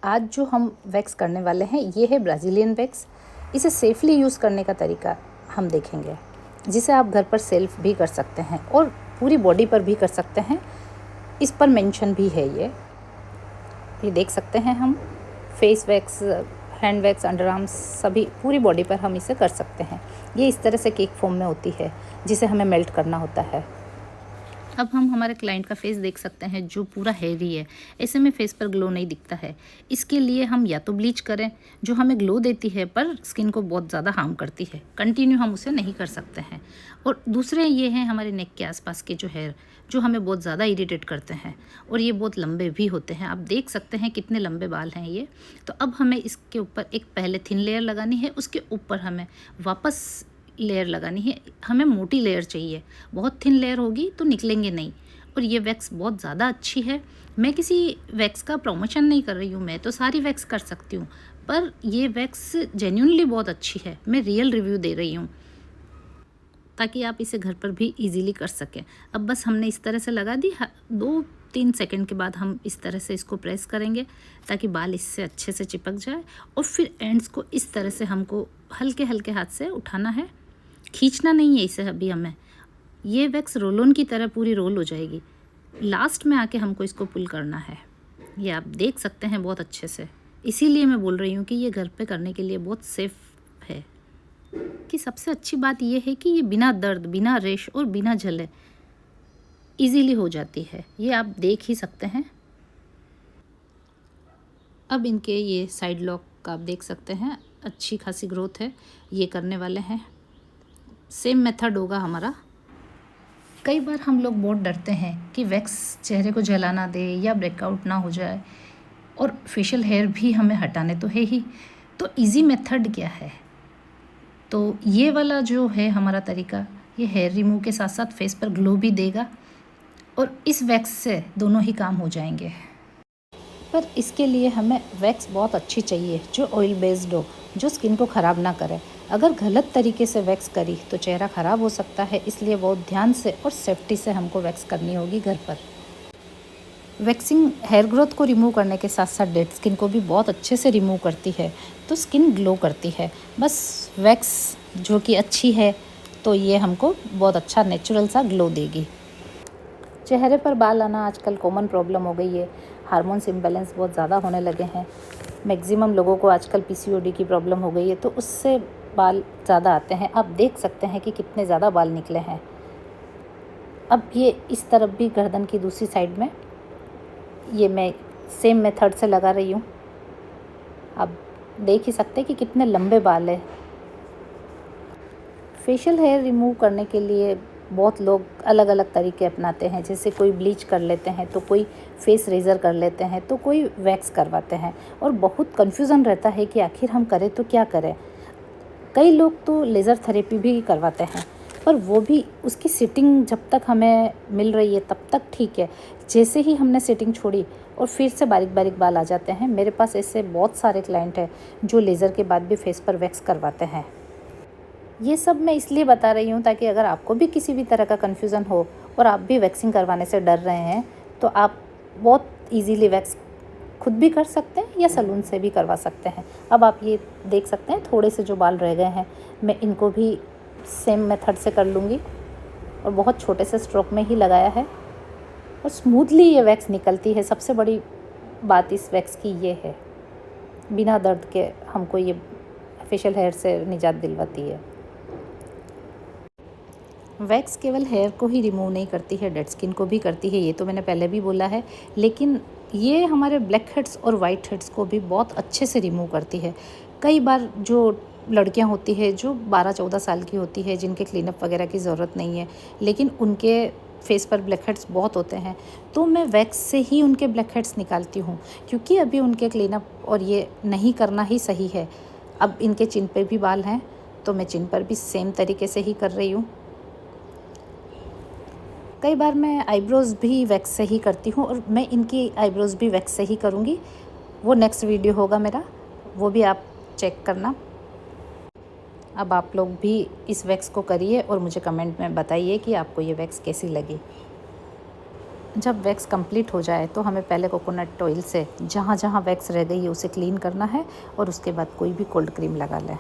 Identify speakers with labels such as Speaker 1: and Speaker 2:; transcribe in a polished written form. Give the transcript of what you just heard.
Speaker 1: आज जो हम वैक्स करने वाले हैं ये है ब्राज़ीलियन वैक्स। इसे सेफ़ली यूज़ करने का तरीका हम देखेंगे, जिसे आप घर पर सेल्फ भी कर सकते हैं और पूरी बॉडी पर भी कर सकते हैं। इस पर मेंशन भी है ये देख सकते हैं हम। Face wax, hand wax, under arms सभी पूरी बॉडी पर हम इसे कर सकते हैं। ये इस तरह से केक फॉर्म में होती है जिसे हमें मेल्ट करना होता है। अब हम हमारे क्लाइंट का फेस देख सकते हैं जो पूरा हेवी है। ऐसे में फेस पर ग्लो नहीं दिखता है। इसके लिए हम या तो ब्लीच करें जो हमें ग्लो देती है पर स्किन को बहुत ज़्यादा हार्म करती है, कंटिन्यू हम उसे नहीं कर सकते हैं। और दूसरे ये हैं हमारे नेक के आसपास के जो हेयर, जो हमें बहुत ज़्यादा इरिटेट करते हैं और ये बहुत लंबे भी होते हैं। आप देख सकते हैं कितने लंबे बाल हैं ये। तो अब हमें इसके ऊपर एक पहले थिन लेयर लगानी है, उसके ऊपर हमें वापस लेयर लगानी है। हमें मोटी लेयर चाहिए, बहुत थिन लेयर होगी तो निकलेंगे नहीं। और ये वैक्स बहुत ज़्यादा अच्छी है। मैं किसी वैक्स का प्रमोशन नहीं कर रही हूँ, मैं तो सारी वैक्स कर सकती हूँ, पर ये वैक्स जेन्युइनली बहुत अच्छी है। मैं रियल रिव्यू दे रही हूँ ताकि आप इसे घर पर भी इजीली कर सकें। अब बस हमने इस तरह से लगा दी। 2-3 सेकंड के बाद हम इस तरह से इसको प्रेस करेंगे ताकि बाल इससे अच्छे से चिपक जाए। और फिर एंड्स को इस तरह से हमको हल्के हल्के हाथ से उठाना है, खींचना नहीं है इसे। अभी हमें ये वैक्स रोल ऑन की तरह पूरी रोल हो जाएगी। लास्ट में आके हमको इसको पुल करना है। ये आप देख सकते हैं बहुत अच्छे से। इसीलिए मैं बोल रही हूँ कि ये घर पे करने के लिए बहुत सेफ है। कि सबसे अच्छी बात ये है कि ये बिना दर्द, बिना रेश और बिना जले इजीली हो जाती है। ये आप देख ही सकते हैं। अब इनके ये साइड लॉक आप देख सकते हैं, अच्छी खासी ग्रोथ है। ये करने वाले हैं, सेम मेथड होगा हमारा। कई बार हम लोग बहुत डरते हैं कि वैक्स चेहरे को जला दे या ब्रेकआउट ना हो जाए, और फेशियल हेयर भी हमें हटाने तो है ही। तो इजी मेथड क्या है? तो ये वाला जो है हमारा तरीका, ये हेयर रिमूव के साथ साथ फेस पर ग्लो भी देगा और इस वैक्स से दोनों ही काम हो जाएंगे। पर इसके लिए हमें वैक्स बहुत अच्छी चाहिए जो ऑयल बेस्ड हो, जो स्किन को ख़राब ना करे। अगर गलत तरीके से वैक्स करी तो चेहरा ख़राब हो सकता है, इसलिए बहुत ध्यान से और सेफ्टी से हमको वैक्स करनी होगी घर पर। वैक्सिंग हेयर ग्रोथ को रिमूव करने के साथ साथ डेड स्किन को भी बहुत अच्छे से रिमूव करती है, तो स्किन ग्लो करती है। बस वैक्स जो कि अच्छी है तो ये हमको बहुत अच्छा नेचुरल सा ग्लो देगी। चेहरे पर बाल आना आजकल कॉमन प्रॉब्लम हो गई है। हार्मोन्स इम्बैलेंस बहुत ज़्यादा होने लगे हैं। मैक्सिमम लोगों को आजकल पीसीओडी की प्रॉब्लम हो गई है, तो उससे बाल ज़्यादा आते हैं। आप देख सकते हैं कि कितने ज़्यादा बाल निकले हैं। अब ये इस तरफ भी गर्दन की दूसरी साइड में ये मैं सेम मेथड से लगा रही हूँ। आप देख ही सकते हैं कि कितने लंबे बाल है। फेशियल हेयर रिमूव करने के लिए बहुत लोग अलग अलग तरीके अपनाते हैं। जैसे कोई ब्लीच कर लेते हैं, तो कोई फेस रेज़र कर लेते हैं, तो कोई वैक्स करवाते हैं। और बहुत कन्फ्यूज़न रहता है कि आखिर हम करें तो क्या करें। कई लोग तो लेज़र थेरेपी भी करवाते हैं, पर वो भी उसकी सिटिंग जब तक हमें मिल रही है तब तक ठीक है। जैसे ही हमने सिटिंग छोड़ी और फिर से बारीक बारीक बाल आ जाते हैं। मेरे पास ऐसे बहुत सारे क्लाइंट हैं जो लेज़र के बाद भी फेस पर वैक्स करवाते हैं। ये सब मैं इसलिए बता रही हूँ ताकि अगर आपको भी किसी भी तरह का कन्फ्यूज़न हो और आप भी वैक्सिंग करवाने से डर रहे हैं, तो आप बहुत इजीली वैक्स खुद भी कर सकते हैं या सैलून से भी करवा सकते हैं। अब आप ये देख सकते हैं थोड़े से जो बाल रह गए हैं, मैं इनको भी सेम मेथड से कर लूँगी और बहुत छोटे से स्ट्रोक में ही लगाया है और स्मूथली ये वैक्स निकलती है। सबसे बड़ी बात इस वैक्स की ये है, बिना दर्द के हमको ये फेशियल हेयर से निजात दिलवाती है। वैक्स केवल हेयर को ही रिमूव नहीं करती है, डेड स्किन को भी करती है। ये तो मैंने पहले भी बोला है, लेकिन ये हमारे ब्लैक हेड्स और वाइट हेड्स को भी बहुत अच्छे से रिमूव करती है। कई बार जो लड़कियां होती है जो 12-14 साल की होती है, जिनके क्लीनअप वगैरह की ज़रूरत नहीं है, लेकिन उनके फेस पर ब्लैक हेड्स बहुत होते हैं, तो मैं वैक्स से ही उनके ब्लैक हेड्स निकालती हूँ, क्योंकि अभी उनके क्लीनअप और ये नहीं करना ही सही है। अब इनके चिन पे भी बाल हैं, तो मैं चिन पर भी सेम तरीके से ही कर रही हूँ। कई बार मैं आईब्रोज़ भी वैक्स से ही करती हूँ और मैं इनकी आईब्रोज़ भी वैक्स से ही करूँगी। वो नेक्स्ट वीडियो होगा मेरा, वो भी आप चेक करना। अब आप लोग भी इस वैक्स को करिए और मुझे कमेंट में बताइए कि आपको ये वैक्स कैसी लगी। जब वैक्स कंप्लीट हो जाए तो हमें पहले कोकोनट ऑयल से जहाँ जहाँ वैक्स रह गई है उसे क्लीन करना है और उसके बाद कोई भी कोल्ड क्रीम लगा लें।